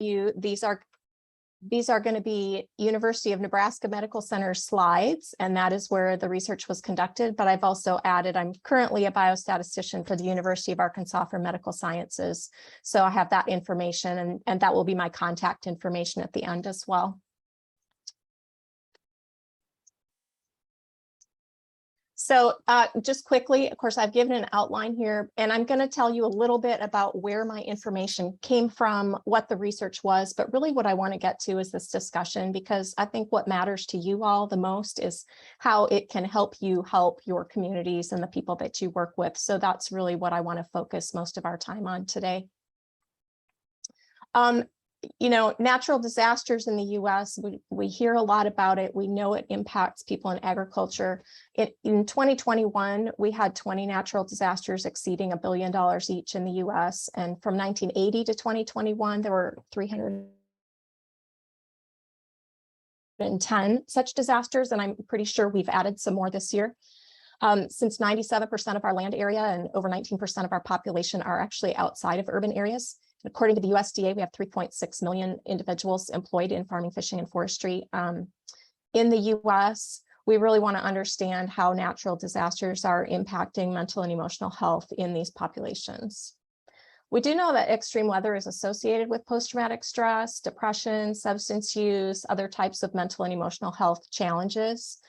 you, these are going to be University of Nebraska Medical Center slides, and that is where the research was conducted. But I've also added, I'm currently a biostatistician for the University of Arkansas for Medical Sciences. So I have that information, and that will be my contact information at the end as well. So just quickly, of course, I've given an outline here, and I'm going to tell you a little bit about where my information came from, what the research was, but really what I want to get to is this discussion, because I think what matters to you all the most is how it can help you help your communities and the people that you work with. So that's really what I want to focus most of our time on today. You know, natural disasters in the U.S., we hear a lot about it. We know it impacts people in agriculture. In 2021, we had 20 natural disasters exceeding $1 billion each in the U.S. And from 1980 to 2021, there were 310 such disasters. And I'm pretty sure we've added some more this year. Since 97% of our land area and over 19% of our population are actually outside of urban areas. According to the USDA, we have 3.6 million individuals employed in farming, fishing, and forestry. In the US, we really want to understand how natural disasters are impacting mental and emotional health in these populations. We do know that extreme weather is associated with post-traumatic stress, depression, substance use, other types of mental and emotional health challenges.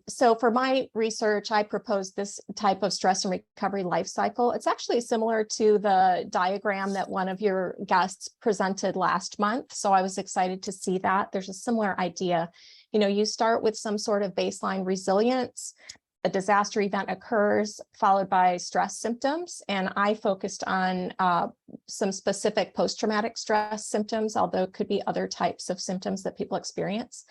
So for my research, I proposed this type of stress and recovery life cycle. It's actually similar to the diagram that one of your guests presented last month. So I was excited to see that. There's a similar idea. You know, you start with some sort of baseline resilience. A disaster event occurs, followed by stress symptoms. And I focused on some specific post-traumatic stress symptoms, although it could be other types of symptoms that people experience.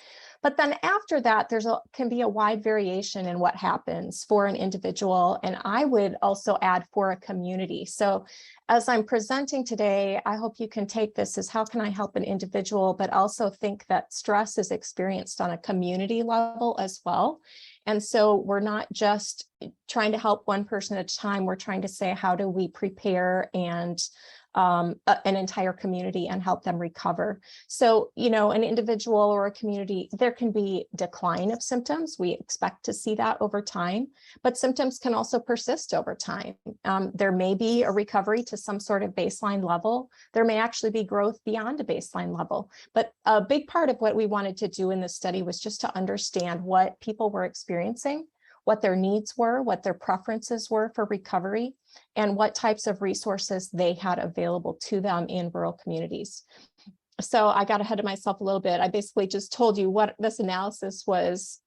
But then after that, can be a wide variation in what happens for an individual. And I would also add for a community. So as I'm presenting today, I hope you can take this as how can I help an individual, but also think that stress is experienced on a community level as well. And so we're not just trying to help one person at a time. We're trying to say, how do we prepare and an entire community and help them recover? So, you know, an individual or a community, there can be decline of symptoms. We expect to see that over time, but symptoms can also persist over time. There may be a recovery to some sort of baseline level. There may actually be growth beyond a baseline level. But a big part of what we wanted to do in this study was just to understand what people were experiencing, what their needs were, what their preferences were for recovery, and what types of resources they had available to them in rural communities. So I got ahead of myself a little bit. I basically just told you what this analysis was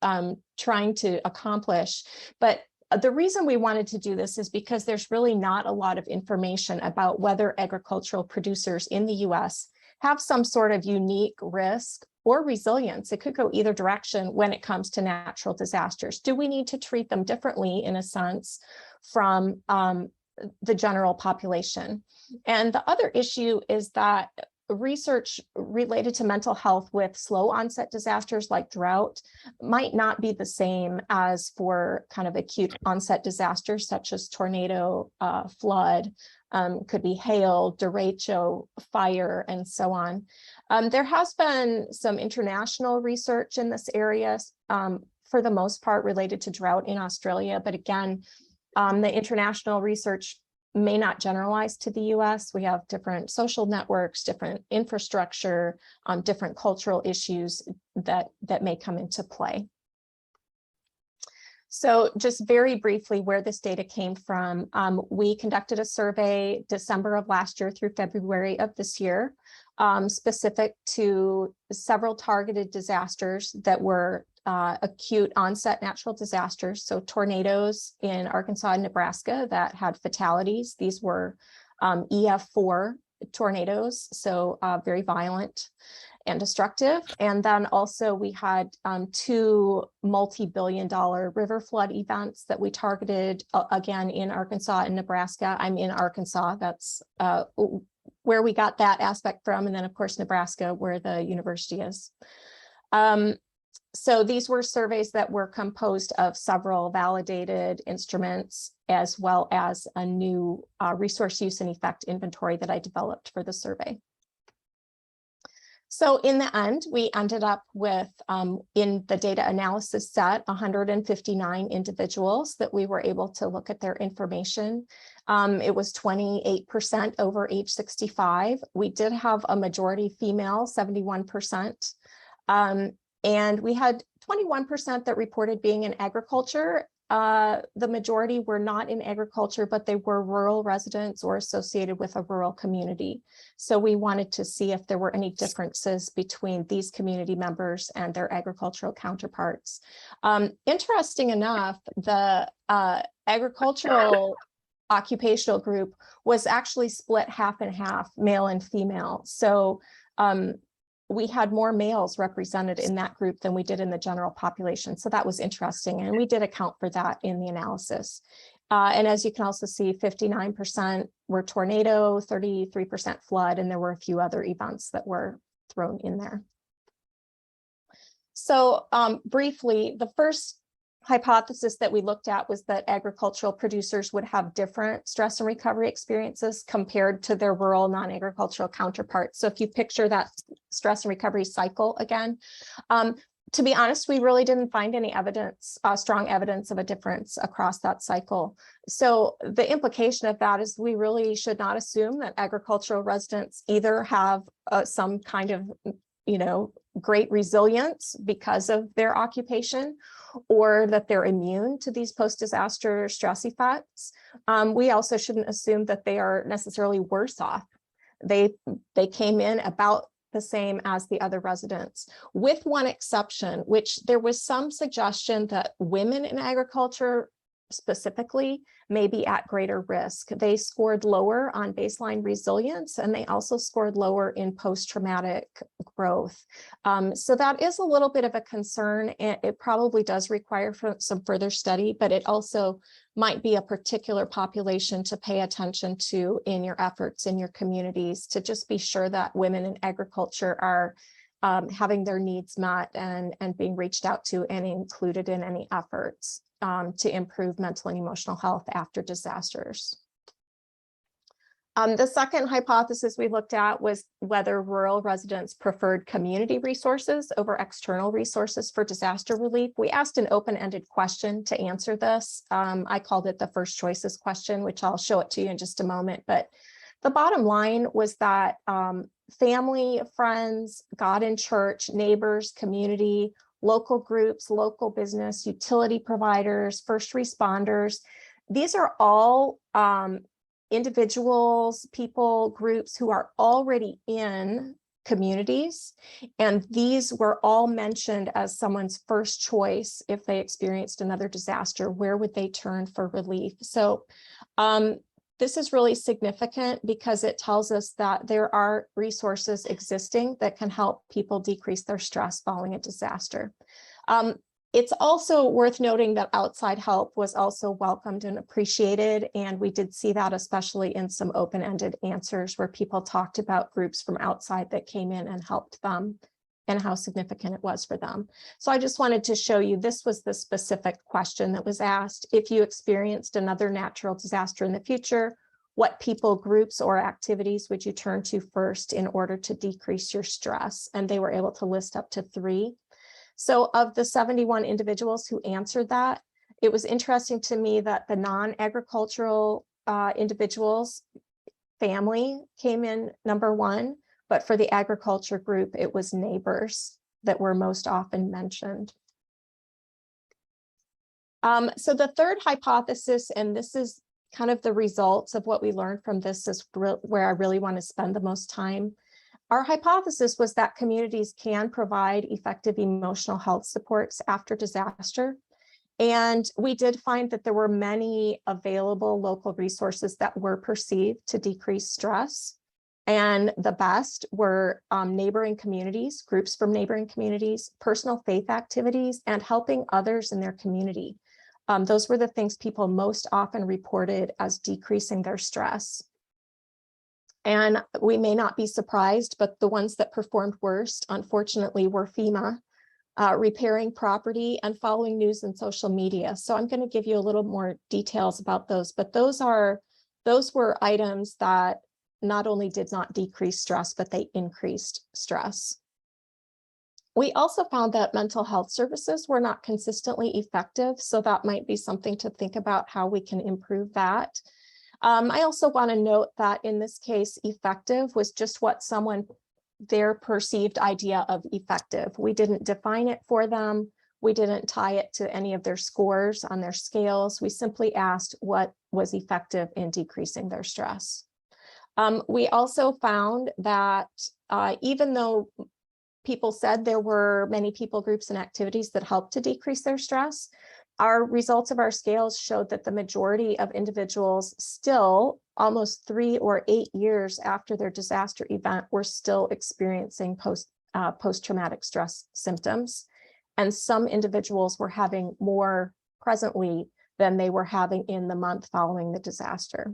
trying to accomplish. But the reason we wanted to do this is because there's really not a lot of information about whether agricultural producers in the US have some sort of unique risk or resilience. It could go either direction when it comes to natural disasters. Do we need to treat them differently, in a sense, from the general population? And the other issue is that research related to mental health with slow onset disasters like drought might not be the same as for kind of acute onset disasters such as tornado, flood, could be hail, derecho, fire, and so on. There has been some international research in this area, for the most part related to drought in Australia. But again, the international research may not generalize to the US. We have different social networks, different infrastructure, different cultural issues that may come into play. So just very briefly, where this data came from, we conducted a survey December of last year through February of this year, specific to several targeted disasters that were acute onset natural disasters. So tornadoes in Arkansas and Nebraska that had fatalities. These were EF4 tornadoes, so very violent and destructive. And then also we had 2 multi-billion-dollar river flood events that we targeted, again, in Arkansas and Nebraska. I'm in Arkansas, that's where we got that aspect from. And then of course, Nebraska, where the university is. So these were surveys that were composed of several validated instruments, as well as a new resource use and effect inventory that I developed for the survey. So in the end, we ended up with, in the data analysis set, 159 individuals that we were able to look at their information. It was 28% over age 65. We did have a majority female, 71%. And we had 21% that reported being in agriculture. The majority were not in agriculture, but they were rural residents or associated with a rural community. So we wanted to see if there were any differences between these community members and their agricultural counterparts. Interesting enough, the agricultural occupational group was actually split half and half, male and female. So we had more males represented in that group than we did in the general population. So that was interesting. And we did account for that in the analysis. And as you can also see, 59% were tornado, 33% flood, and there were a few other events that were thrown in there. So briefly, the first hypothesis that we looked at was that agricultural producers would have different stress and recovery experiences compared to their rural non-agricultural counterparts. So if you picture that stress and recovery cycle again, to be honest, we really didn't find any evidence, strong evidence of a difference across that cycle. So the implication of that is we really should not assume that agricultural residents either have some kind of, great resilience because of their occupation, or that they're immune to these post-disaster stress effects. We also shouldn't assume that they are necessarily worse off. They came in about the same as the other residents, with one exception, which there was some suggestion that women in agriculture specifically may be at greater risk. They scored lower on baseline resilience, and they also scored lower in post-traumatic growth. So that is a little bit of a concern, and it probably does require some further study, but it also might be a particular population to pay attention to in your efforts in your communities, to just be sure that women in agriculture are having their needs met and being reached out to and included in any efforts to improve mental and emotional health after disasters. The second hypothesis we looked at was whether rural residents preferred community resources over external resources for disaster relief. We asked an open-ended question to answer this. I called it the first choices question, which I'll show it to you in just a moment. But the bottom line was that family, friends, God in church, neighbors, community, local groups, local business, utility providers, first responders, these are all individuals, people, groups who are already in communities. And these were all mentioned as someone's first choice if they experienced another disaster. Where would they turn for relief? So this is really significant because it tells us that there are resources existing that can help people decrease their stress following a disaster. It's also worth noting that outside help was also welcomed and appreciated, and we did see that especially in some open-ended answers where people talked about groups from outside that came in and helped them and how significant it was for them. So I just wanted to show you, this was the specific question that was asked. If you experienced another natural disaster in the future, what people, groups, or activities would you turn to first in order to decrease your stress? And they were able to list up to 3. So of the 71 individuals who answered that, it was interesting to me that the non-agricultural individuals, family came in number 1. But for the agriculture group, it was neighbors that were most often mentioned. So the third hypothesis, and this is kind of the results of what we learned from this, is where I really want to spend the most time. Our hypothesis was that communities can provide effective emotional health supports after disaster. And we did find that there were many available local resources that were perceived to decrease stress. And the best were neighboring communities, groups from neighboring communities, personal faith activities, and helping others in their community. Those were the things people most often reported as decreasing their stress. And we may not be surprised, but the ones that performed worst, unfortunately, were FEMA, repairing property, and following news and social media. So I'm going to give you a little more details about those, but those were items that not only did not decrease stress, but they increased stress We also found that mental health services were not consistently effective, so that might be something to think about how we can improve that. I also want to note that in this case, effective was just what their perceived idea of effective. We didn't define it for them. We didn't tie it to any of their scores on their scales. We simply asked what was effective in decreasing their stress. We also found that even though people said there were many people groups and activities that helped to decrease their stress, our results of our scales showed that the majority of individuals still, almost 3 or 8 years after their disaster event, were still experiencing post-traumatic stress symptoms. And some individuals were having more presently than they were having in the month following the disaster.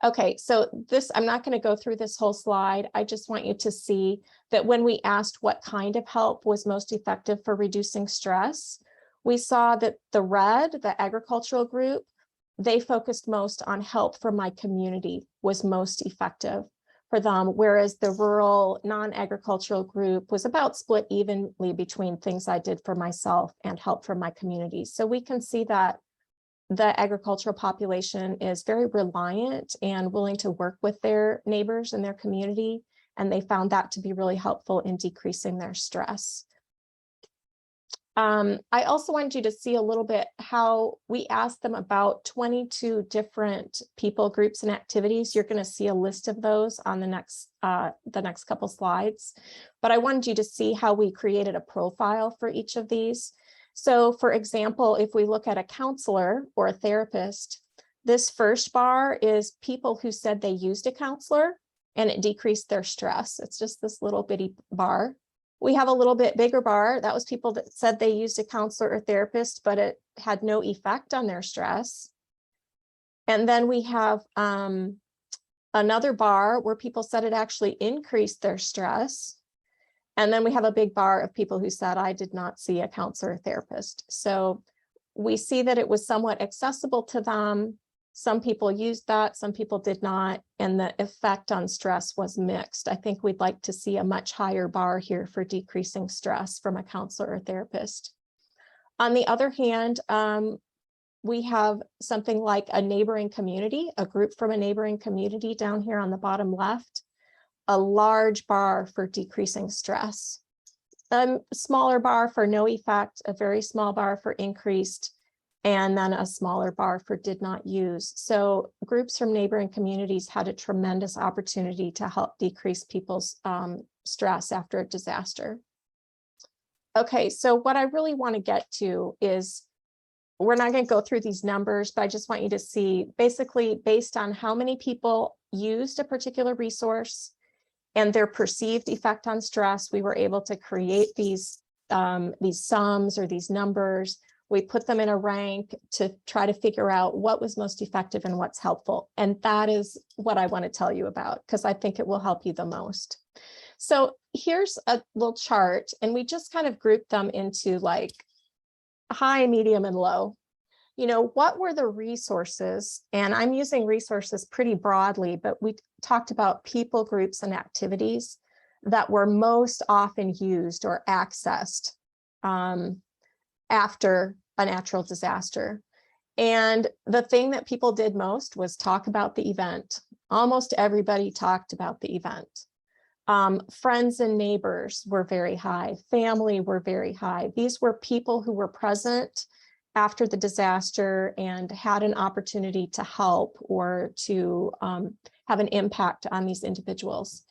Okay, so I'm not going to go through this whole slide. I just want you to see that when we asked what kind of help was most effective for reducing stress, we saw that the red, the agricultural group, they focused most on help from my community was most effective for them, whereas the rural non-agricultural group was about split evenly between things I did for myself and help from my community. So we can see that the agricultural population is very reliant and willing to work with their neighbors and their community, and they found that to be really helpful in decreasing their stress. I also wanted you to see a little bit how we asked them about 22 different people groups and activities. You're going to see a list of those on the next couple slides, but I wanted you to see how we created a profile for each of these. So for example, if we look at a counselor or a therapist, this first bar is people who said they used a counselor and it decreased their stress. It's just this little bitty bar. We have a little bit bigger bar. That was people that said they used a counselor or therapist, but it had no effect on their stress. And then we have another bar where people said it actually increased their stress. And then we have a big bar of people who said, I did not see a counselor or therapist. So we see that it was somewhat accessible to them. Some people used that, some people did not, and the effect on stress was mixed. I think we'd like to see a much higher bar here for decreasing stress from a counselor or therapist. On the other hand, we have something like a neighboring community, a group from a neighboring community down here on the bottom left, a large bar for decreasing stress, a smaller bar for no effect, a very small bar for increased, and then a smaller bar for did not use. So groups from neighboring communities had a tremendous opportunity to help decrease people's stress after a disaster. Okay, so what I really want to get to is, we're not going to go through these numbers, but I just want you to see basically based on how many people used a particular resource and their perceived effect on stress, we were able to create these sums or these numbers. We put them in a rank to try to figure out what was most effective and what's helpful. And that is what I want to tell you about, because I think it will help you the most. So here's a little chart, and we just kind of grouped them into like high, medium, and low. You know, what were the resources? And I'm using resources pretty broadly, but we talked about people, groups, and activities that were most often used or accessed after a natural disaster. And the thing that people did most was talk about the event. Almost everybody talked about the event. Friends and neighbors were very high. Family were very high. These were people who were present after the disaster and had an opportunity to help or to have an impact on these individuals.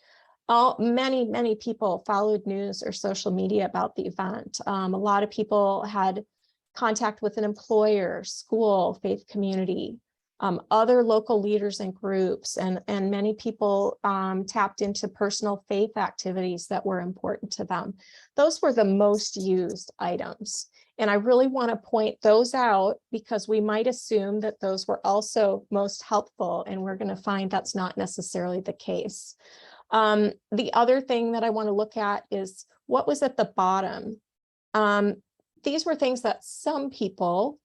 Many people followed news or social media about the event. A lot of people had contact with an employer, school, faith community, other local leaders and groups, and many people tapped into personal faith activities that were important to them. Those were the most used items. And I really want to point those out because we might assume that those were also most helpful, and we're going to find that's not necessarily the case. The other thing that I want to look at is what was at the bottom. These were things that some people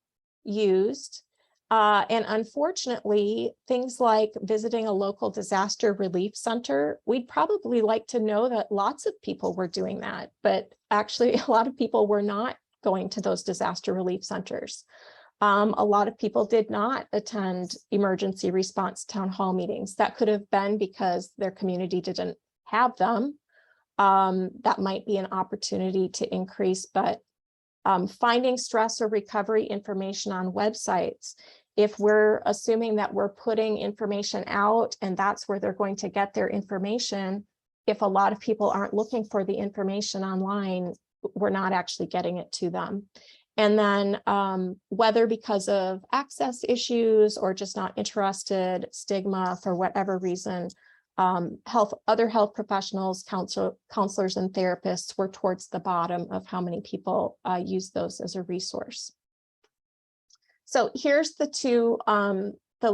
used. And unfortunately, things like visiting a local disaster relief center, we'd probably like to know that lots of people were doing that, but actually a lot of people were not going to those disaster relief centers. A lot of people did not attend emergency response town hall meetings. That could have been because their community didn't have them. That might be an opportunity to increase, but finding stress or recovery information on websites, if we're assuming that we're putting information out and that's where they're going to get their information, if a lot of people aren't looking for the information online, we're not actually getting it to them. And then whether because of access issues or just not interested, stigma for whatever reason, other health professionals, counselors and therapists were towards the bottom of how many people use those as a resource. So here's the two,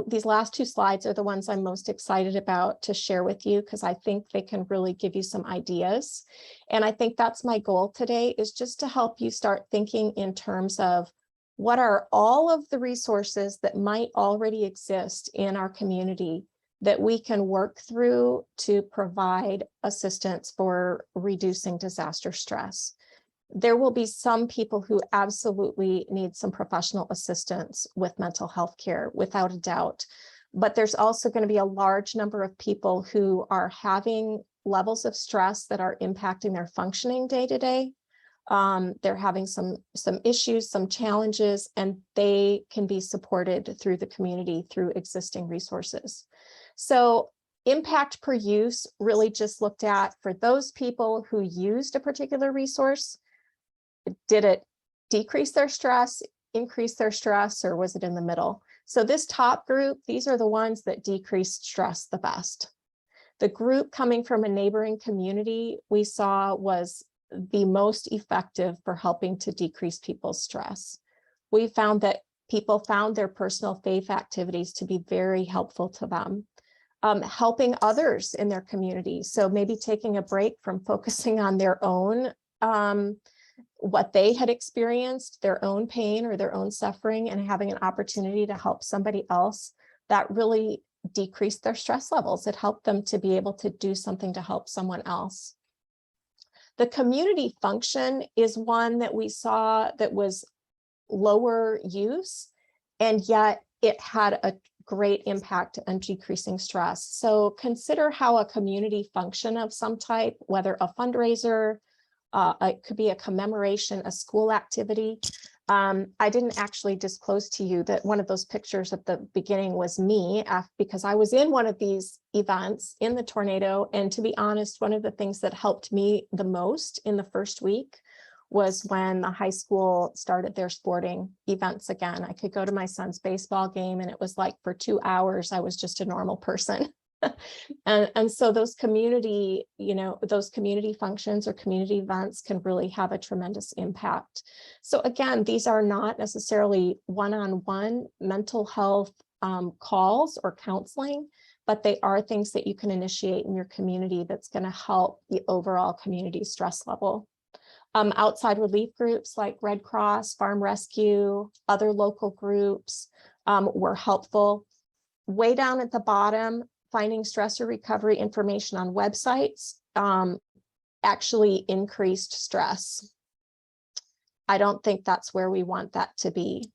these last two slides are the ones I'm most excited about to share with you, because I think they can really give you some ideas. And I think that's my goal today, is just to help you start thinking in terms of what are all of the resources that might already exist in our community that we can work through to provide assistance for reducing disaster stress. There will be some people who absolutely need some professional assistance with mental health care, without a doubt. But there's also going to be a large number of people who are having levels of stress that are impacting their functioning day to day. They're having some issues, some challenges, and they can be supported through the community through existing resources. So impact per use really just looked at for those people who used a particular resource. Did it decrease their stress, increase their stress, or was it in the middle? So this top group, these are the ones that decreased stress the best. The group coming from a neighboring community we saw was the most effective for helping to decrease people's stress. We found that people found their personal faith activities to be very helpful to them. Helping others in their community. So maybe taking a break from focusing on their own, what they had experienced, their own pain or their own suffering, and having an opportunity to help somebody else, that really decreased their stress levels. It helped them to be able to do something to help someone else. The community function is one that we saw that was lower use, and yet it had a great impact on decreasing stress. So consider how a community function of some type, whether a fundraiser, it could be a commemoration, a school activity. I didn't actually disclose to you that one of those pictures at the beginning was me, because I was in one of these events in the tornado. And to be honest, one of the things that helped me the most in the first week was when the high school started their sporting events again. I could go to my son's baseball game, and it was like for 2 hours, I was just a normal person. and so those community, those community functions or community events can really have a tremendous impact. So again, these are not necessarily one-on-one mental health calls or counseling, but they are things that you can initiate in your community that's going to help the overall community stress level. Outside relief groups like Red Cross, Farm Rescue, other local groups were helpful. Way down at the bottom, finding stress or recovery information on websites actually increased stress. I don't think that's where we want that to be.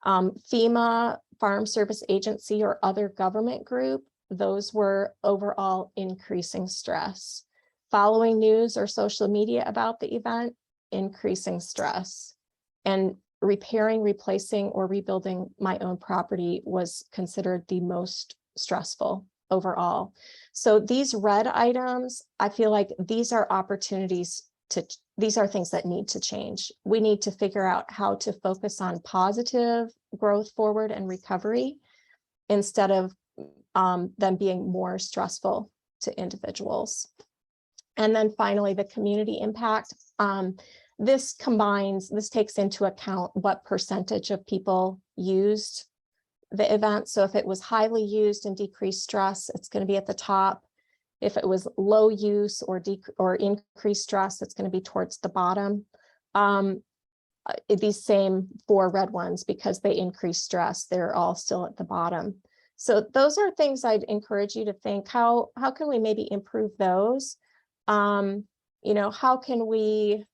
FEMA, Farm Service Agency, or other government group, those were overall increasing stress. Following news or social media about the event, increasing stress. And repairing, replacing, or rebuilding my own property was considered the most stressful overall. So these red items, I feel like these are opportunities these are things that need to change. We need to figure out how to focus on positive growth forward and recovery instead of them being more stressful to individuals. And then finally, the community impact. This takes into account what percentage of people used the event. So if it was highly used and decreased stress, it's going to be at the top. If it was low use or increased stress, it's going to be towards the bottom. these same 4 red ones, because they increase stress, they're all still at the bottom. So those are things I'd encourage you to think, how can we maybe improve those? You know, how can we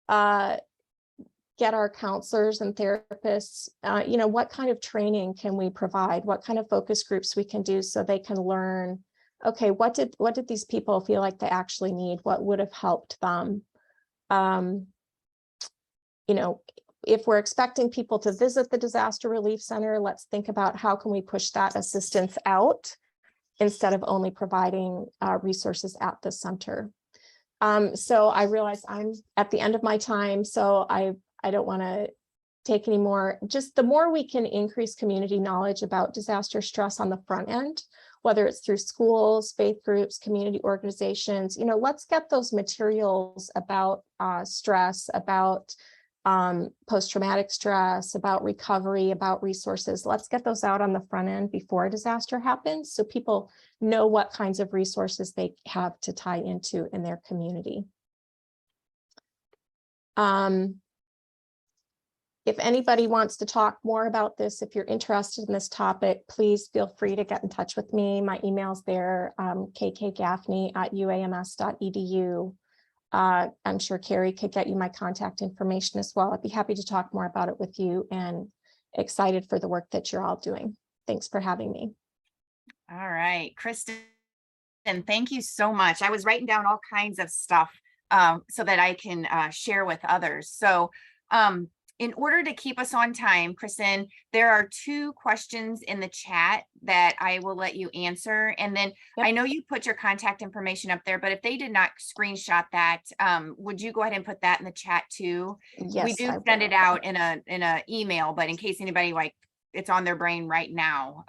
get our counselors and therapists, you know, what kind of training can we provide? What kind of focus groups we can do so they can learn, okay, what did these people feel like they actually need? What would have helped them? You know, if we're expecting people to visit the disaster relief center, let's think about how can we push that assistance out instead of only providing resources at the center. So I realize I'm at the end of my time, so I don't want to take any more. Just the more we can increase community knowledge about disaster stress on the front end, whether it's through schools, faith groups, community organizations, you know, let's get those materials about stress, about post-traumatic stress, about recovery, about resources. Let's get those out on the front end before a disaster happens, so people know what kinds of resources they have to tie into in their community. If anybody wants to talk more about this, if you're interested in this topic, please feel free to get in touch with me. My email's there, kkgafney@uams.edu. I'm sure Carrie could get you my contact information as well. I'd be happy to talk more about it with you, and excited for the work that you're all doing. Thanks for having me. All right, Kristin, thank you so much. I was writing down all kinds of stuff so that I can share with others. So in order to keep us on time, Kristin, there are 2 questions in the chat that I will let you answer. And then I know you put your contact information up there, but if they did not screenshot that, would you go ahead and put that in the chat too? Yes, we do send it out in a email, but in case anybody like it's on their brain right now,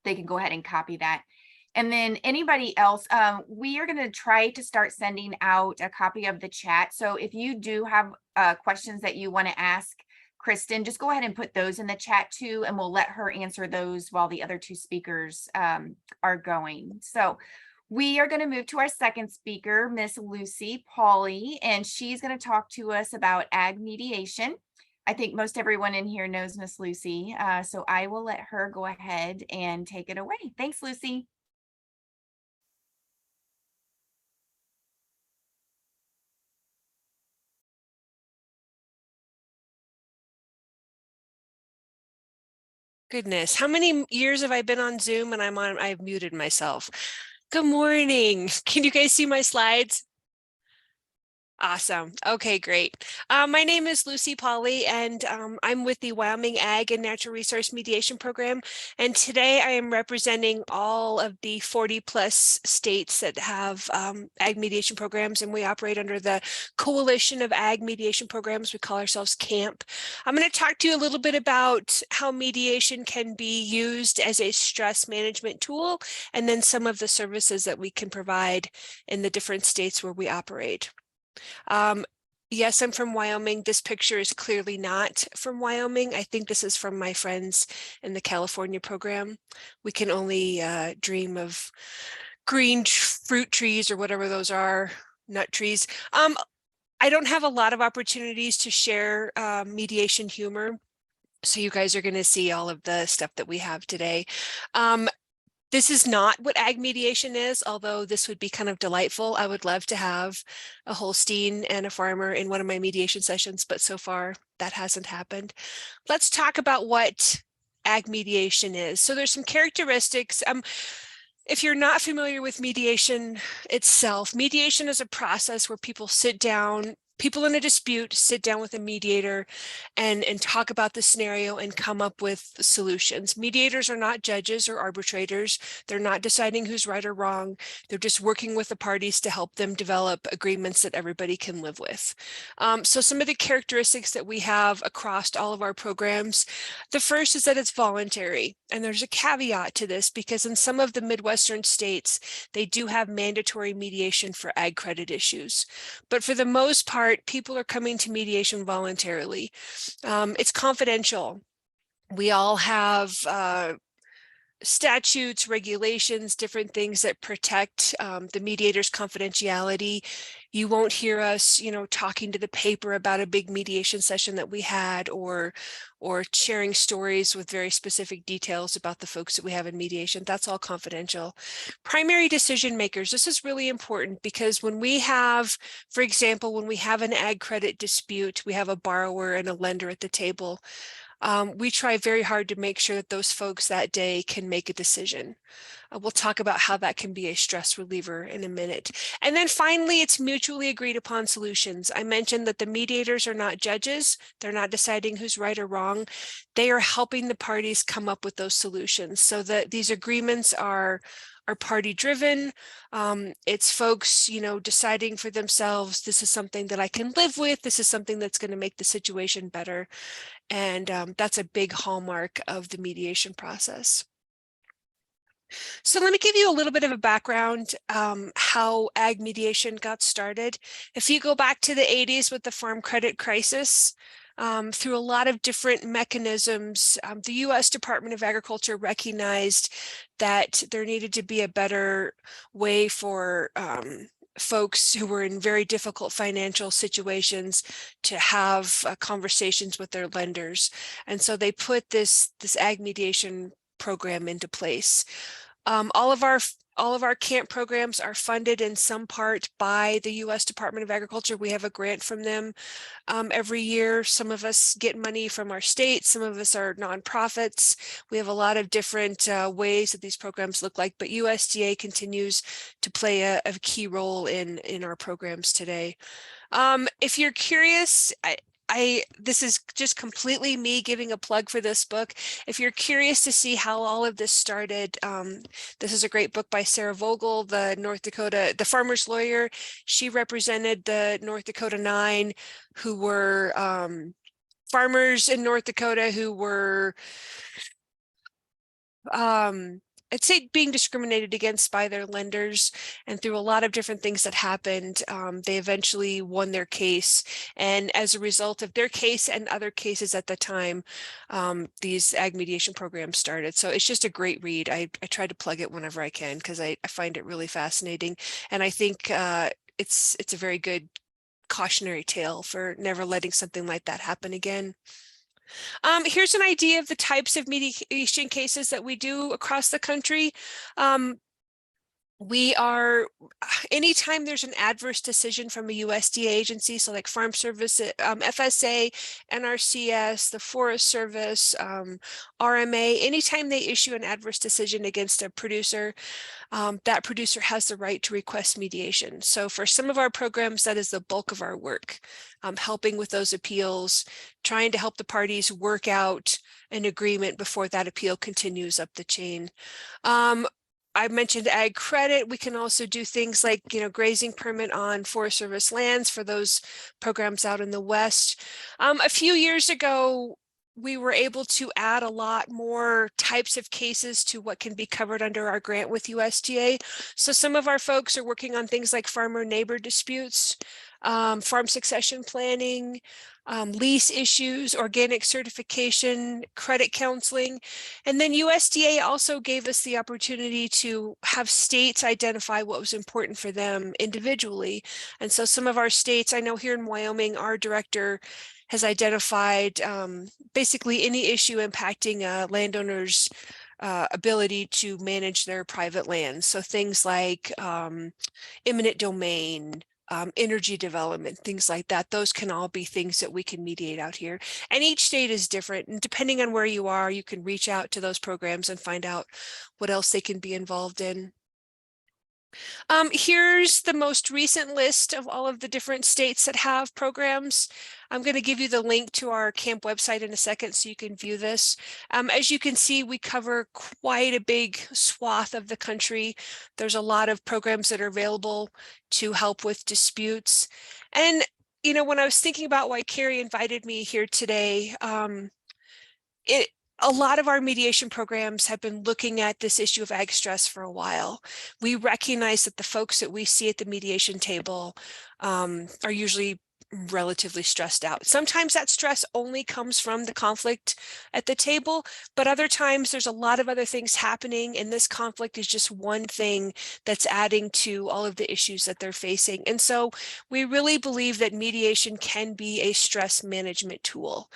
they can go ahead and copy that. And then anybody else, we are going to try to start sending out a copy of the chat. So if you do have questions that you want to ask Kristin, just go ahead and put those in the chat too, and we'll let her answer those while the other 2 speakers are going. So we are going to move to our second speaker, Miss Lucy Pauley, and she's going to talk to us about ag mediation. I think most everyone in here knows Miss Lucy, so I will let her go ahead and take it away. Thanks, Lucy. Goodness, how many years have I been on Zoom and I've muted myself. Good morning. Can you guys see my slides? Awesome. Okay, great. My name is Lucy Pauley, and I'm with the Wyoming Ag and Natural Resource Mediation Program. And today I am representing all of the 40+ states that have ag mediation programs, and we operate under the Coalition of Ag Mediation Programs. We call ourselves CAMP. I'm going to talk to you a little bit about how mediation can be used as a stress management tool, and then some of the services that we can provide in the different states where we operate. Yes, I'm from Wyoming. This picture is clearly not from Wyoming. I think this is from my friends in the California program. We can only dream of green fruit trees or whatever those are, nut trees. I don't have a lot of opportunities to share mediation humor, so you guys are going to see all of the stuff that we have today. This is not what ag mediation is, although this would be kind of delightful. I would love to have a Holstein and a farmer in one of my mediation sessions, but so far that hasn't happened. Let's talk about what ag mediation is. So there's some characteristics. If you're not familiar with mediation itself, mediation is a process where people sit down, people in a dispute sit down with a mediator and talk about the scenario and come up with solutions. Mediators are not judges or arbitrators. They're not deciding who's right or wrong. They're just working with the parties to help them develop agreements that everybody can live with. So some of the characteristics that we have across all of our programs, the first is that it's voluntary. And there's a caveat to this because in some of the Midwestern states, they do have mandatory mediation for ag credit issues. But for the most part, people are coming to mediation voluntarily. It's confidential. We all have statutes, regulations, different things that protect the mediator's confidentiality. You won't hear us, talking to the paper about a big mediation session that we had, or sharing stories with very specific details about the folks that we have in mediation. That's all confidential. Primary decision makers. This is really important because when we have, for example, when we have an ag credit dispute, we have a borrower and a lender at the table. We try very hard to make sure that those folks that day can make a decision. We'll talk about how that can be a stress reliever in a minute. And then finally, it's mutually agreed upon solutions. I mentioned that the mediators are not judges. They're not deciding who's right or wrong. They are helping the parties come up with those solutions so that these agreements are party driven. It's folks, deciding for themselves, this is something that I can live with. This is something that's going to make the situation better. And that's a big hallmark of the mediation process. So let me give you a little bit of a background how ag mediation got started. If you go back to the 80s with the farm credit crisis, through a lot of different mechanisms, the U.S. Department of Agriculture recognized that there needed to be a better way for folks who were in very difficult financial situations to have conversations with their lenders. And so they put this ag mediation program into place. All of our camp programs are funded in some part by the U.S. Department of Agriculture. We have a grant from them every year. Some of us get money from our state. Some of us are nonprofits. We have a lot of different ways that these programs look like, but USDA continues to play a key role in our programs today. If you're curious, this is just completely me giving a plug for this book. If you're curious to see how all of this started, this is a great book by Sarah Vogel, the farmer's lawyer. She represented the North Dakota 9, who were farmers in North Dakota who were I'd say being discriminated against by their lenders, and through a lot of different things that happened, they eventually won their case. And as a result of their case and other cases at the time, these ag mediation programs started. So it's just a great read. I try to plug it whenever I can because I find it really fascinating. And I think it's a very good cautionary tale for never letting something like that happen again. Here's an idea of the types of mediation cases that we do across the country. Anytime there's an adverse decision from a USDA agency, so like Farm Service, FSA, NRCS, the Forest Service, RMA, anytime they issue an adverse decision against a producer, that producer has the right to request mediation. So for some of our programs, that is the bulk of our work, helping with those appeals, trying to help the parties work out an agreement before that appeal continues up the chain. I mentioned ag credit. We can also do things like, grazing permit on Forest Service lands for those programs out in the West. A few years ago, we were able to add a lot more types of cases to what can be covered under our grant with USDA. So some of our folks are working on things like farmer-neighbor disputes, farm succession planning, lease issues, organic certification, credit counseling. And then USDA also gave us the opportunity to have states identify what was important for them individually. And so some of our states, I know here in Wyoming, our director has identified basically any issue impacting landowners' ability to manage their private lands. So things like eminent domain, energy development, things like that. Those can all be things that we can mediate out here. And each state is different. And depending on where you are, you can reach out to those programs and find out what else they can be involved in. Here's the most recent list of all of the different states that have programs. I'm going to give you the link to our camp website in a second so you can view this. As you can see, we cover quite a big swath of the country. There's a lot of programs that are available to help with disputes. And, when I was thinking about why Carrie invited me here today, a lot of our mediation programs have been looking at this issue of ag stress for a while. We recognize that the folks that we see at the mediation table are usually relatively stressed out. Sometimes that stress only comes from the conflict at the table, but other times there's a lot of other things happening, and this conflict is just one thing that's adding to all of the issues that they're facing. And so we really believe that mediation can be a stress management tool.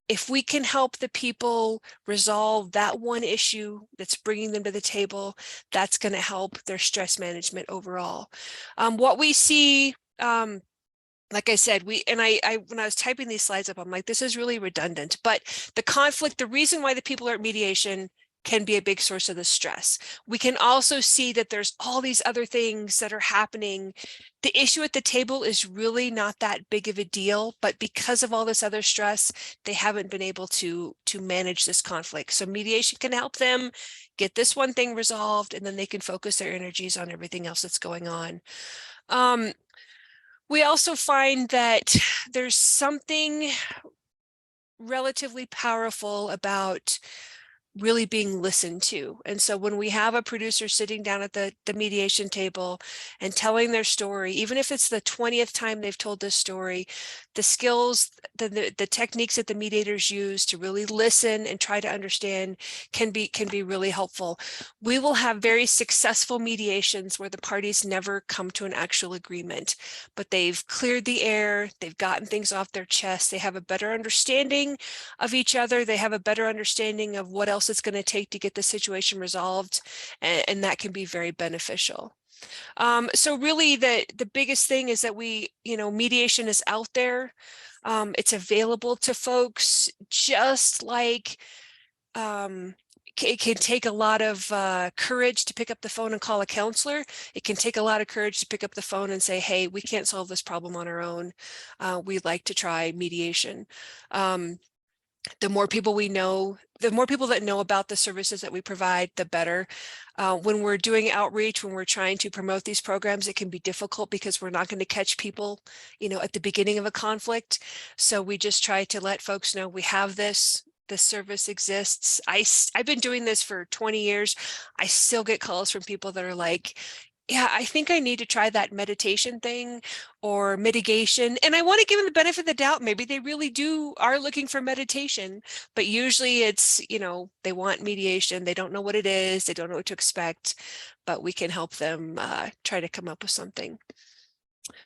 If we can help the people resolve that one issue that's bringing them to the table, that's going to help their stress management overall. What we see, like I said, when I was typing these slides up, I'm like, this is really redundant, but the conflict, the reason why the people are at mediation can be a big source of the stress. We can also see that there's all these other things that are happening. The issue at the table is really not that big of a deal, but because of all this other stress, they haven't been able to manage this conflict. So mediation can help them get this one thing resolved, and then they can focus their energies on everything else that's going on. We also find that there's something relatively powerful about really being listened to. And so when we have a producer sitting down at the mediation table and telling their story, even if it's the 20th time they've told this story, the skills, the techniques that the mediators use to really listen and try to understand can be really helpful. We will have very successful mediations where the parties never come to an actual agreement, but they've cleared the air, they've gotten things off their chest, they have a better understanding of each other, they have a better understanding of what else it's going to take to get the situation resolved, and that can be very beneficial. So really the biggest thing is that mediation is out there. It's available to folks, just like it can take a lot of courage to pick up the phone and call a counselor. It can take a lot of courage to pick up the phone and say, hey, we can't solve this problem on our own. We'd like to try mediation. The more people we know, the more people that know about the services that we provide, the better. When we're doing outreach, when we're trying to promote these programs, it can be difficult because we're not going to catch people, at the beginning of a conflict. So we just try to let folks know we have this service exists. I've been doing this for 20 years. I still get calls from people that are like, yeah, I think I need to try that meditation thing or mitigation. And I want to give them the benefit of the doubt. Maybe they really are looking for meditation, but usually it's, they want mediation. They don't know what it is. They don't know what to expect, but we can help them try to come up with something.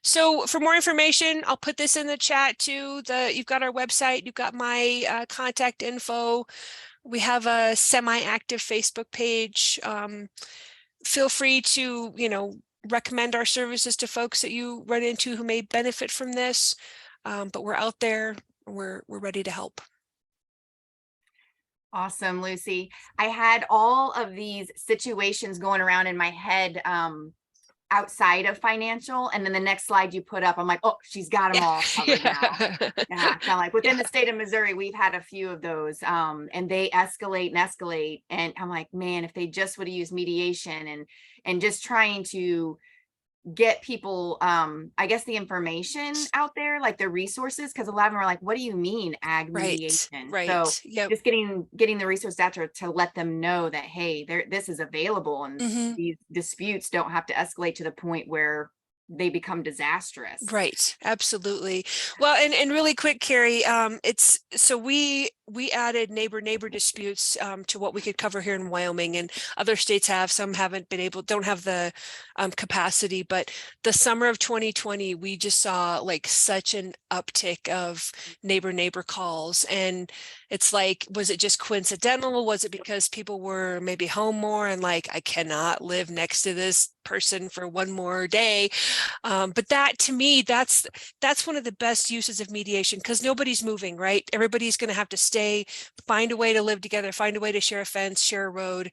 So for more information, I'll put this in the chat too. You've got our website, you've got my contact info. We have a semi-active Facebook page. Feel free to, recommend our services to folks that you run into who may benefit from this. But we're out there, we're ready to help. Awesome, Lucy. I had all of these situations going around in my head outside of financial, and then the next slide you put up, I'm like, oh, she's got them all covered now. Yeah, kind of like within the state of Missouri, we've had a few of those, and they escalate, and I'm like, man, if they just would have used mediation and just trying to get people, I guess, the information out there, like the resources, because a lot of them are like, what do you mean ag mediation? Right. So yep. just getting the resource out there to let them know that, hey, this is available, and these disputes don't have to escalate to the point where they become disastrous. Right. Absolutely. Well, and really quick, Carrie, we added neighbor disputes to what we could cover here in Wyoming, and other states have, some don't have the capacity, but the summer of 2020, we just saw like such an uptick of neighbor calls. And it's like, was it just coincidental? Was it because people were maybe home more and like, I cannot live next to this person for one more day? But that, to me, that's one of the best uses of mediation, because nobody's moving, right? Everybody's going to have to stay, find a way to live together, find a way to share a fence, share a road.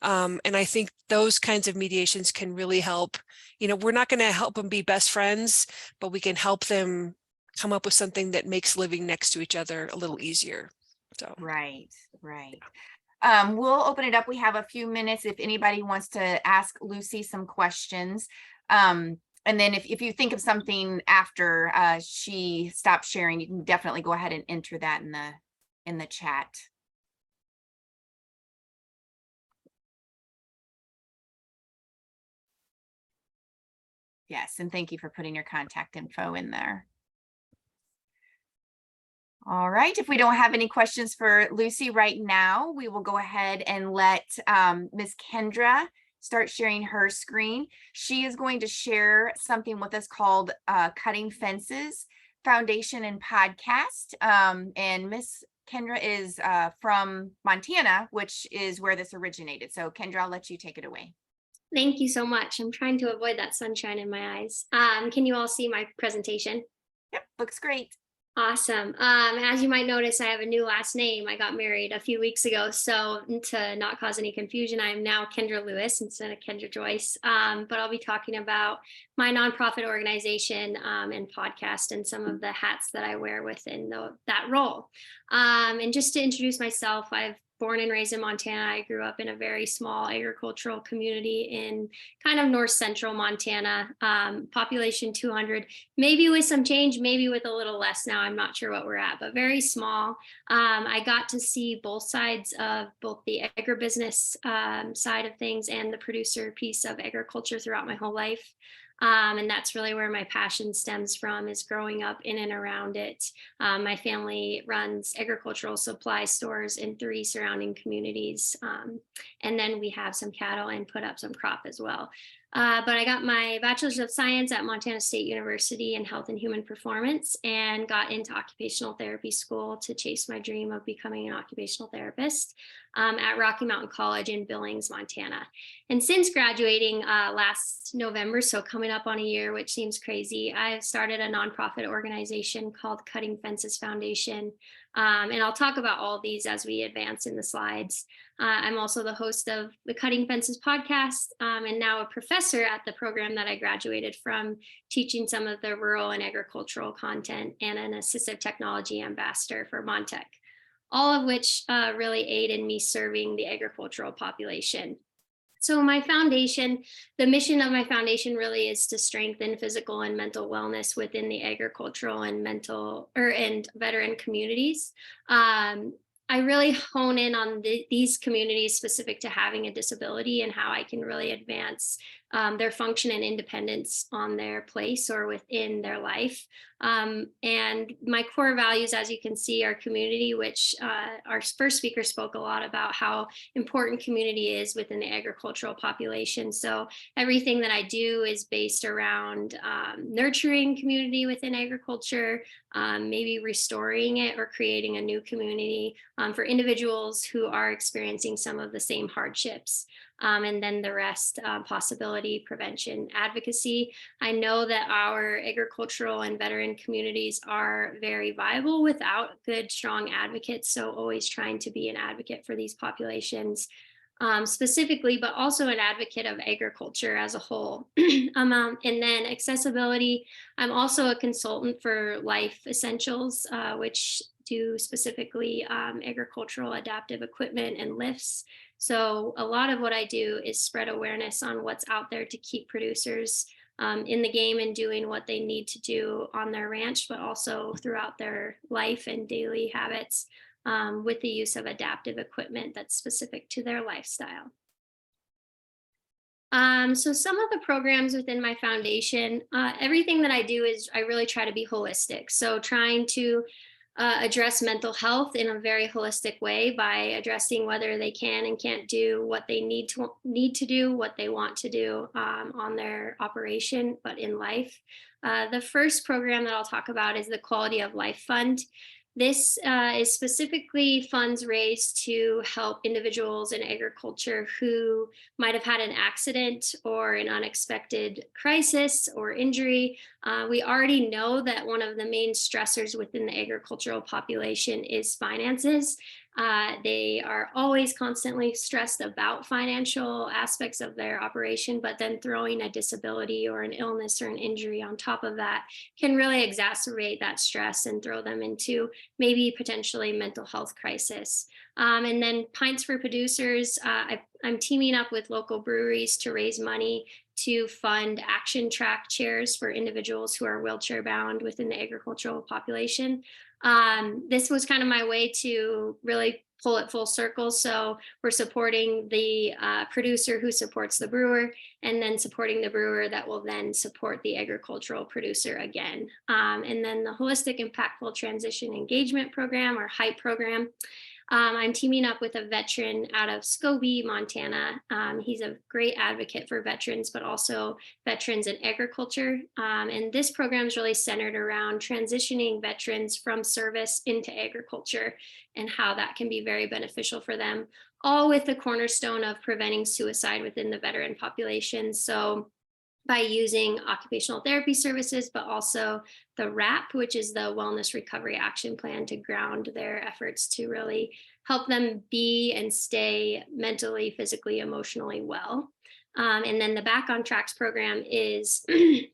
And I think those kinds of mediations can really help. We're not going to help them be best friends, but we can help them come up with something that makes living next to each other a little easier. So right. We'll open it up. We have a few minutes if anybody wants to ask Lucy some questions. And then if you think of something after she stops sharing, you can definitely go ahead and enter that in the chat. Yes, and thank you for putting your contact info in there. All right, if we don't have any questions for Lucy right now, we will go ahead and let Ms. Kendra start sharing her screen. She is going to share something with us called Cutting Fences Foundation and Podcast. And Ms. Kendra is from Montana, which is where this originated. So Kendra, I'll let you take it away. Thank you so much. I'm trying to avoid that sunshine in my eyes. Can you all see my presentation? Yep, looks great. Awesome. As you might notice, I have a new last name. I got married a few weeks ago. So to not cause any confusion, I'm now Kendra Lewis instead of Kendra Joyce. But I'll be talking about my nonprofit organization and podcast and some of the hats that I wear within that role. And just to introduce myself, I've born and raised in Montana. I grew up in a very small agricultural community in kind of north central Montana, population 200, maybe with some change, maybe with a little less now. I'm not sure what we're at, but very small. I got to see both sides of both the agribusiness side of things and the producer piece of agriculture throughout my whole life. And that's really where my passion stems from, is growing up in and around it. My family runs agricultural supply stores in 3 surrounding communities. And then we have some cattle and put up some crop as well. But I got my bachelor's of science at Montana State University in health and human performance, and got into occupational therapy school to chase my dream of becoming an occupational therapist at Rocky Mountain College in Billings, Montana. And since graduating last November, so coming up on a year, which seems crazy, I've started a nonprofit organization called Cutting Fences Foundation. And I'll talk about all these as we advance in the slides. I'm also the host of the Cutting Fences podcast, and now a professor at the program that I graduated from, teaching some of the rural and agricultural content, and an assistive technology ambassador for Montech, all of which really aid in me serving the agricultural population. So my foundation, the mission of my foundation really is to strengthen physical and mental wellness within the agricultural and and veteran communities. I really hone in on these communities specific to having a disability, and how I can really advance their function and independence on their place or within their life. And my core values, as you can see, are community, which our first speaker spoke a lot about how important community is within the agricultural population. So everything that I do is based around nurturing community within agriculture, maybe restoring it or creating a new community for individuals who are experiencing some of the same hardships. And then the rest, possibility, prevention, advocacy. I know that our agricultural and veteran communities are very viable without good, strong advocates. So always trying to be an advocate for these populations specifically, but also an advocate of agriculture as a whole. And then accessibility. I'm also a consultant for Life Essentials, which do specifically agricultural adaptive equipment and lifts. So a lot of what I do is spread awareness on what's out there to keep producers in the game and doing what they need to do on their ranch, but also throughout their life and daily habits with the use of adaptive equipment that's specific to their lifestyle. So some of the programs within my foundation, everything that I do is I really try to be holistic. So trying to address mental health in a very holistic way by addressing whether they can and can't do what they need to do, what they want to do on their operation, but in life. The first program that I'll talk about is the Quality of Life Fund. This is specifically funds raised to help individuals in agriculture who might have had an accident or an unexpected crisis or injury. We already know that one of the main stressors within the agricultural population is finances. They are always constantly stressed about financial aspects of their operation, but then throwing a disability or an illness or an injury on top of that can really exacerbate that stress and throw them into maybe potentially mental health crisis. And then Pints for Producers, I'm teaming up with local breweries to raise money to fund action track chairs for individuals who are wheelchair bound within the agricultural population. This was kind of my way to really pull it full circle. So we're supporting the producer who supports the brewer, and then supporting the brewer that will then support the agricultural producer again. And then the Holistic Impactful Transition Engagement Program, or HYPE program. I'm teaming up with a veteran out of Scobie, Montana. He's a great advocate for veterans, but also veterans in agriculture. And this program is really centered around transitioning veterans from service into agriculture and how that can be very beneficial for them, all with the cornerstone of preventing suicide within the veteran population. So by using occupational therapy services, but also the WRAP, which is the Wellness Recovery Action Plan, to ground their efforts to really help them be and stay mentally, physically, emotionally well. And then the Back on Tracks program is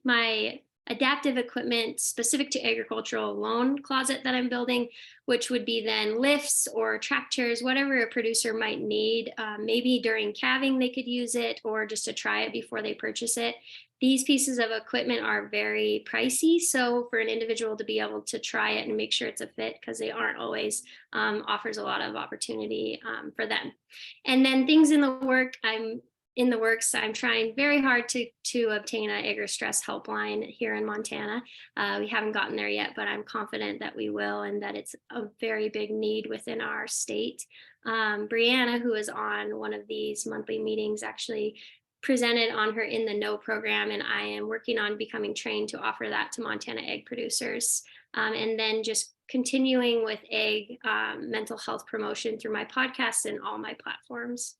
my adaptive equipment specific to agricultural loan closet that I'm building, which would be then lifts or tractors, whatever a producer might need. Maybe during calving they could use it, or just to try it before they purchase it. These pieces of equipment are very pricey. So for an individual to be able to try it and make sure it's a fit, because they aren't always, offers a lot of opportunity for them. And then things in the works. I'm trying very hard to obtain an AgriStress helpline here in Montana. We haven't gotten there yet, but I'm confident that we will, and that it's a very big need within our state. Brianna, who is on one of these monthly meetings, actually presented on her In the Know program, and I am working on becoming trained to offer that to Montana egg producers. And then just continuing with egg mental health promotion through my podcast and all my platforms.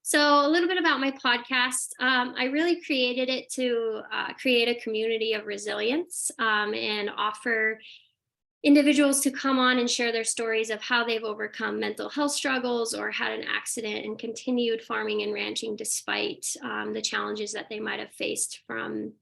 So a little bit about my podcast. I really created it to create a community of resilience and offer individuals to come on and share their stories of how they've overcome mental health struggles or had an accident and continued farming and ranching despite the challenges that they might have faced from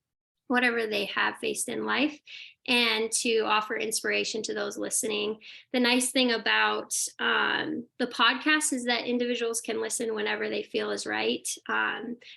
whatever they have faced in life, and to offer inspiration to those listening. The nice thing about the podcast is that individuals can listen whenever they feel is right.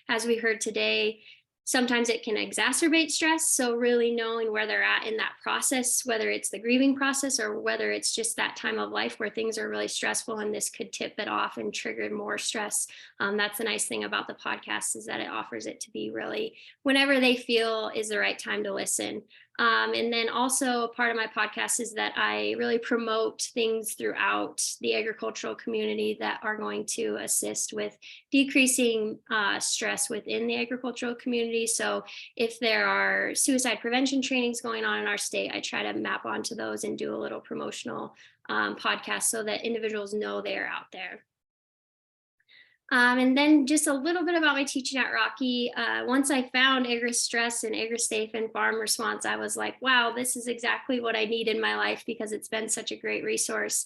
As we heard today, sometimes it can exacerbate stress. So really knowing where they're at in that process, whether it's the grieving process or whether it's just that time of life where things are really stressful and this could tip it off and trigger more stress. That's the nice thing about the podcast, is that it offers it to be really whenever they feel is the right time to listen. And then also part of my podcast is that I really promote things throughout the agricultural community that are going to assist with decreasing stress within the agricultural community. So if there are suicide prevention trainings going on in our state, I try to map onto those and do a little promotional podcast so that individuals know they're out there. And then just a little bit about my teaching at Rocky. Once I found AgriStress and AgriSafe and Farm Response, I was like, wow, this is exactly what I need in my life, because it's been such a great resource.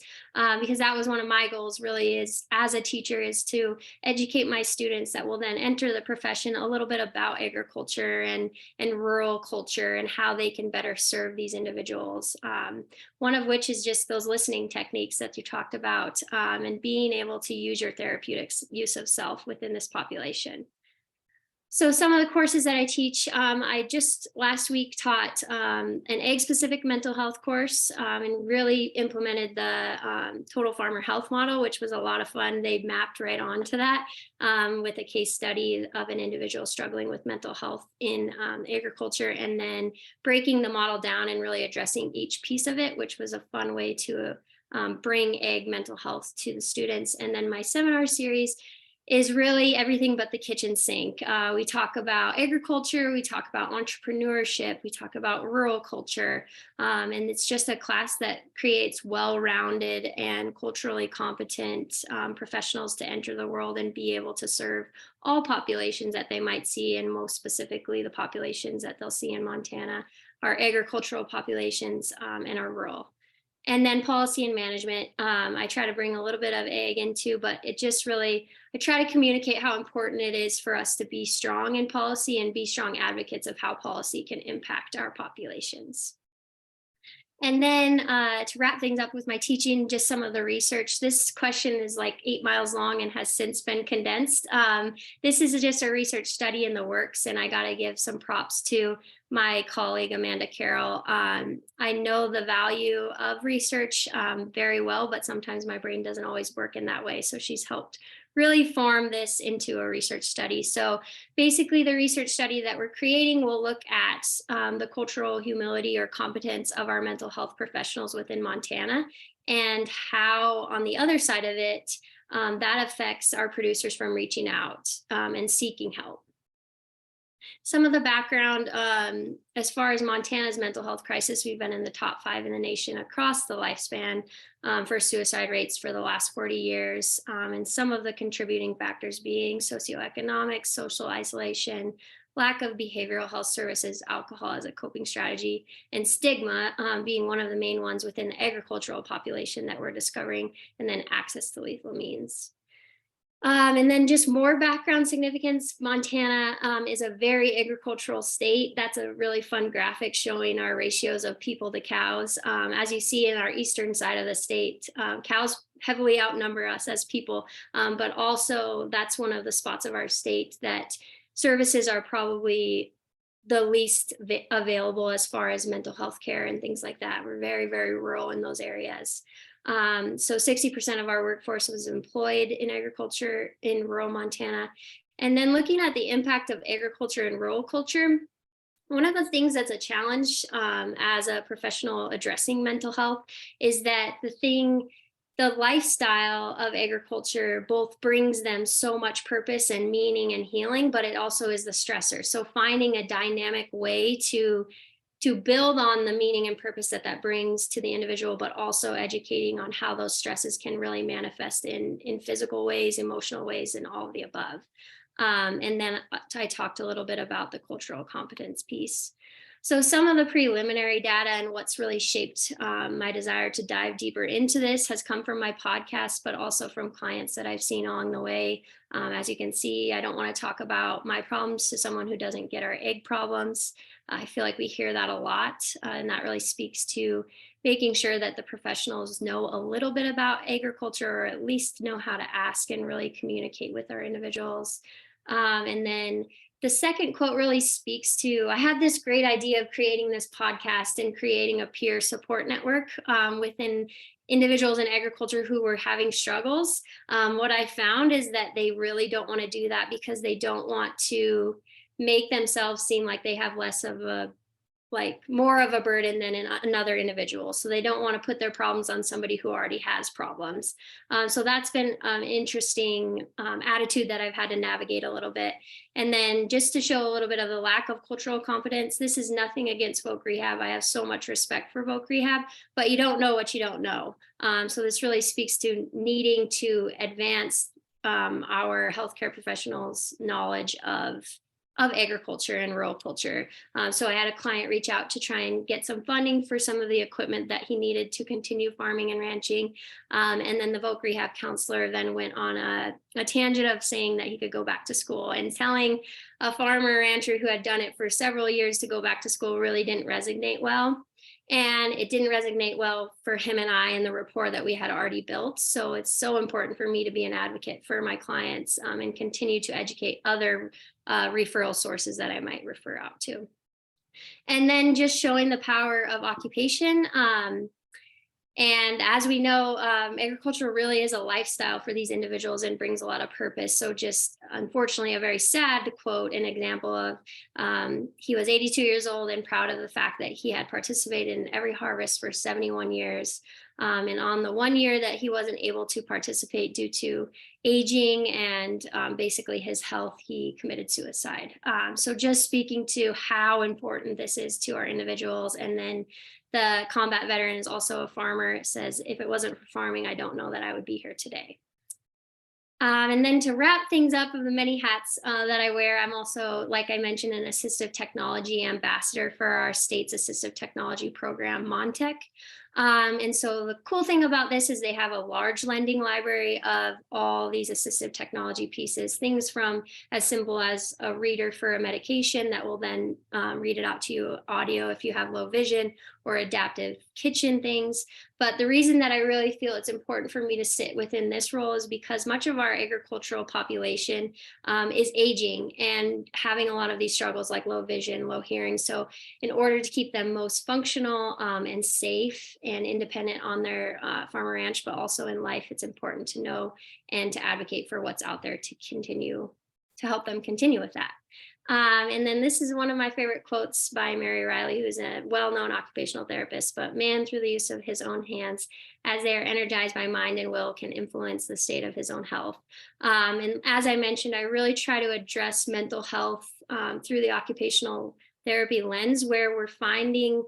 Because that was one of my goals really, is as a teacher, is to educate my students that will then enter the profession a little bit about agriculture and rural culture and how they can better serve these individuals. One of which is just those listening techniques that you talked about, and being able to use your therapeutics use of self within this population. So some of the courses that I teach, I just last week taught an egg-specific mental health course and really implemented the Total Farmer Health model, which was a lot of fun. They mapped right onto that with a case study of an individual struggling with mental health in agriculture, and then breaking the model down and really addressing each piece of it, which was a fun way to bring egg mental health to the students. And then my seminar series is really everything but the kitchen sink. We talk about agriculture, we talk about entrepreneurship, we talk about rural culture, and it's just a class that creates well-rounded and culturally competent professionals to enter the world and be able to serve all populations that they might see, and most specifically the populations that they'll see in Montana, our agricultural populations and our rural. And then policy and management, I try to bring a little bit of ag into, but it just really, I try to communicate how important it is for us to be strong in policy and be strong advocates of how policy can impact our populations. And then to wrap things up with my teaching, just some of the research. This question is like 8 miles long and has since been condensed. This is just a research study in the works, and I got to give some props to my colleague, Amanda Carroll. I know the value of research very well, but sometimes my brain doesn't always work in that way. So she's helped really form this into a research study. So basically the research study that we're creating will look at the cultural humility or competence of our mental health professionals within Montana, and how on the other side of it, that affects our producers from reaching out and seeking help. Some of the background, as far as Montana's mental health crisis, we've been in the top 5 in the nation across the lifespan for suicide rates for the last 40 years. And some of the contributing factors being socioeconomic, social isolation, lack of behavioral health services, alcohol as a coping strategy, and stigma being one of the main ones within the agricultural population that we're discovering, and then access to lethal means. And then just more background significance, Montana is a very agricultural state. That's a really fun graphic showing our ratios of people to cows. As you see in our eastern side of the state, cows heavily outnumber us as people, but also that's one of the spots of our state that services are probably the least available as far as mental health care and things like that. We're very, very rural in those areas. So 60% of our workforce was employed in agriculture in rural Montana. And then looking at the impact of agriculture and rural culture, one of the things that's a challenge as a professional addressing mental health is that the lifestyle of agriculture both brings them so much purpose and meaning and healing, but it also is the stressor. So finding a dynamic way to build on the meaning and purpose that brings to the individual, but also educating on how those stresses can really manifest in physical ways, emotional ways, and all of the above. And then I talked a little bit about the cultural competence piece. So some of the preliminary data and what's really shaped my desire to dive deeper into this has come from my podcast, but also from clients that I've seen along the way. As you can see, I don't want to talk about my problems to someone who doesn't get our egg problems. I feel like we hear that a lot, and that really speaks to making sure that the professionals know a little bit about agriculture, or at least know how to ask and really communicate with our individuals. And then the second quote really speaks to, I had this great idea of creating this podcast and creating a peer support network within individuals in agriculture who were having struggles. What I found is that they really don't want to do that because they don't want to make themselves seem like they have more of a burden than another individual. So they don't want to put their problems on somebody who already has problems. So that's been an interesting attitude that I've had to navigate a little bit. And then just to show a little bit of the lack of cultural competence, this is nothing against Voc Rehab. I have so much respect for Voc Rehab, but you don't know what you don't know. So this really speaks to needing to advance our healthcare professionals' knowledge of agriculture and rural culture. So I had a client reach out to try and get some funding for some of the equipment that he needed to continue farming and ranching. And then the Voc Rehab counselor then went on a tangent of saying that he could go back to school, and telling a farmer rancher who had done it for several years to go back to school really didn't resonate well. And it didn't resonate well for him and I and the rapport that we had already built. So it's so important for me to be an advocate for my clients and continue to educate other referral sources that I might refer out to. And then just showing the power of occupation. And as we know, agriculture really is a lifestyle for these individuals and brings a lot of purpose. So just unfortunately, a very sad quote, an example of he was 82 years old and proud of the fact that he had participated in every harvest for 71 years. And on the 1 year that he wasn't able to participate due to aging and basically his health, he committed suicide. So just speaking to how important this is to our individuals. And then the combat veteran is also a farmer. It says, if it wasn't for farming, I don't know that I would be here today. And then to wrap things up of the many hats that I wear, I'm also, like I mentioned, an assistive technology ambassador for our state's assistive technology program, Montech. And so the cool thing about this is they have a large lending library of all these assistive technology pieces, things from as simple as a reader for a medication that will then read it out to you audio if you have low vision, or adaptive kitchen things. But the reason that I really feel it's important for me to sit within this role is because much of our agricultural population is aging and having a lot of these struggles like low vision, low hearing. So in order to keep them most functional and safe and independent on their farm or ranch, but also in life, it's important to know and to advocate for what's out there to continue to help them continue with that. And then this is one of my favorite quotes by Mary Riley, who's a well-known occupational therapist, but man, through the use of his own hands, as they are energized by mind and will, can influence the state of his own health. And as I mentioned, I really try to address mental health through the occupational therapy lens, where we're finding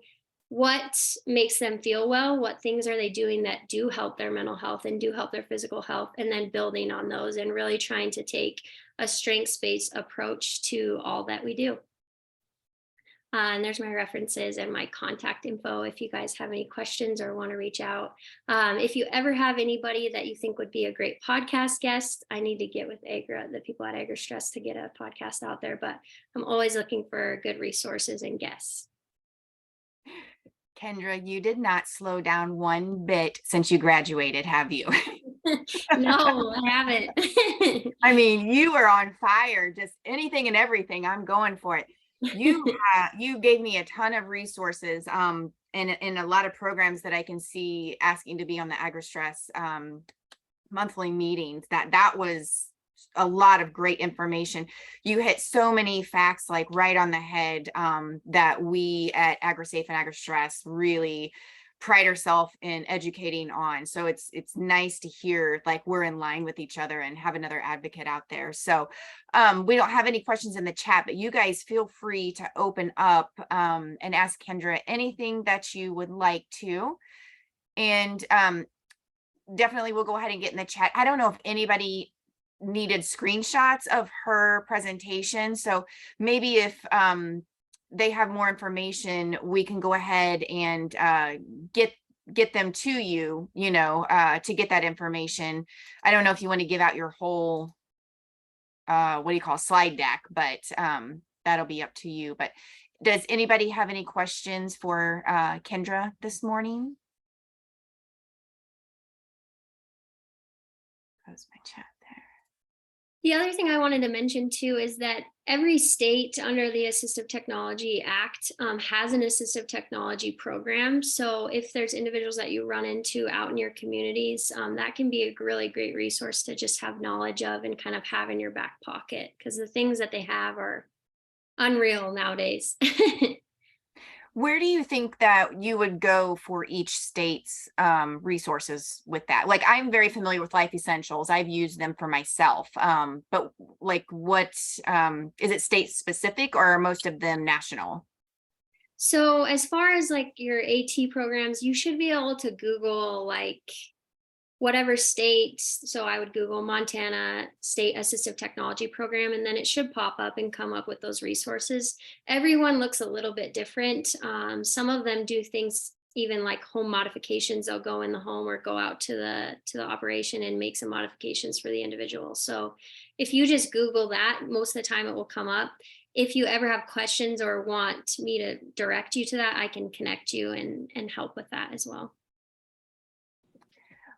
what makes them feel well, what things are they doing that do help their mental health and do help their physical health, and then building on those and really trying to take a strengths-based approach to all that we do. And there's my references and my contact info if you guys have any questions or want to reach out. If you ever have anybody that you think would be a great podcast guest, I need to get with the people at AgriStress to get a podcast out there, but I'm always looking for good resources and guests. Kendra, you did not slow down one bit since you graduated, have you? No, I haven't. I mean, you were on fire, just anything and everything. I'm going for it. You gave me a ton of resources and a lot of programs that I can see asking to be on the AgriStress monthly meetings. That was a lot of great information. You hit so many facts like right on the head that we at AgriSafe and AgriStress really pride ourselves in educating on. So it's nice to hear like we're in line with each other and have another advocate out there. So we don't have any questions in the chat, but you guys feel free to open up and ask Kendra anything that you would like to. And definitely we'll go ahead and get in the chat. I don't know if anybody needed screenshots of her presentation. So maybe if they have more information, we can go ahead and get them to you, to get that information. I don't know if you want to give out your whole, what do you call slide deck, but that'll be up to you. But does anybody have any questions for Kendra this morning? Close my chat there. The other thing I wanted to mention too is that every state under the Assistive Technology Act has an assistive technology program. So if there's individuals that you run into out in your communities, that can be a really great resource to just have knowledge of and kind of have in your back pocket, because the things that they have are unreal nowadays. Where do you think that you would go for each state's resources with that? Like, I'm very familiar with Life Essentials. I've used them for myself. But like, what is it state specific, or are most of them national? So as far as like your AT programs, you should be able to Google like whatever state. So I would Google Montana State Assistive Technology Program, and then it should pop up and come up with those resources. Everyone looks a little bit different. Some of them do things even like home modifications. They'll go in the home or go out to the operation and make some modifications for the individual. So if you just Google that, most of the time it will come up. If you ever have questions or want me to direct you to that, I can connect you and help with that as well.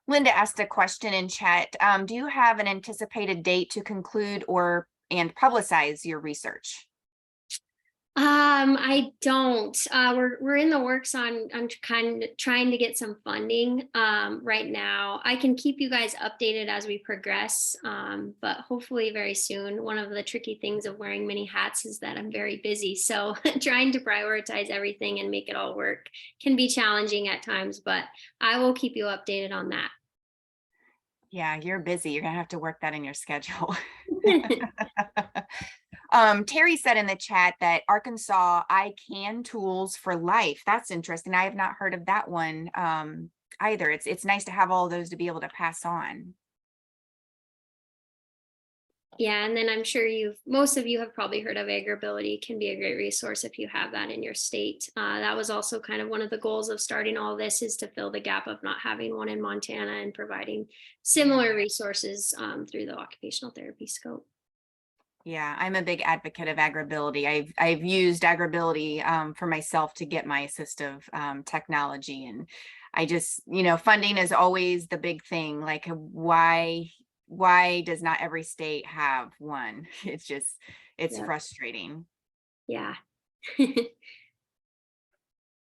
Linda asked a question in chat. Do you have an anticipated date to conclude and publicize your research? I don't. We're in the works on kind of trying to get some funding right now. I can keep you guys updated as we progress, but hopefully very soon. One of the tricky things of wearing many hats is that I'm very busy, so trying to prioritize everything and make it all work can be challenging at times, but I will keep you updated on that. Yeah, you're busy. You're gonna have to work that in your schedule. Terry said in the chat that Arkansas iCan tools for life. That's interesting. I have not heard of that one either. It's nice to have all those to be able to pass on. Yeah, and then I'm sure most of you have probably heard of AgriAbility. Can be a great resource if you have that in your state. That was also kind of one of the goals of starting all this, is to fill the gap of not having one in Montana and providing similar resources through the occupational therapy scope. Yeah, I'm a big advocate of AgriBility. I've used AgriBility for myself to get my assistive technology, and I just, funding is always the big thing. Like, why does not every state have one? It's Yep. frustrating. Yeah.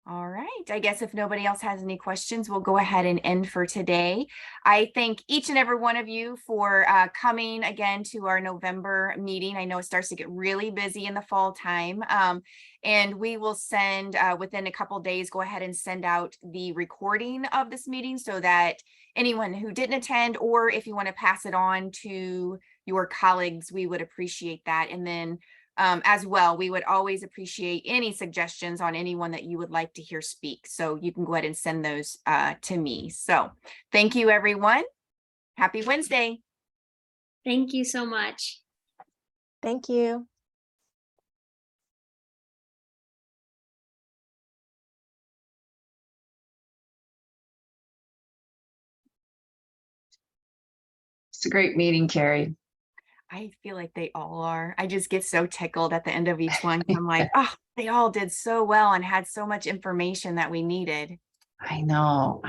All right. I guess if nobody else has any questions, we'll go ahead and end for today. I thank each and every one of you for coming again to our November meeting. I know it starts to get really busy in the fall time. And we will send within a couple days, go ahead and send out the recording of this meeting so that anyone who didn't attend, or if you want to pass it on to your colleagues, we would appreciate that. And then as well, we would always appreciate any suggestions on anyone that you would like to hear speak. So you can go ahead and send those to me. So thank you, everyone. Happy Wednesday. Thank you so much. Thank you. It's a great meeting, Carrie. I feel like they all are. I just get so tickled at the end of each one. I'm like, oh, they all did so well and had so much information that we needed. I know.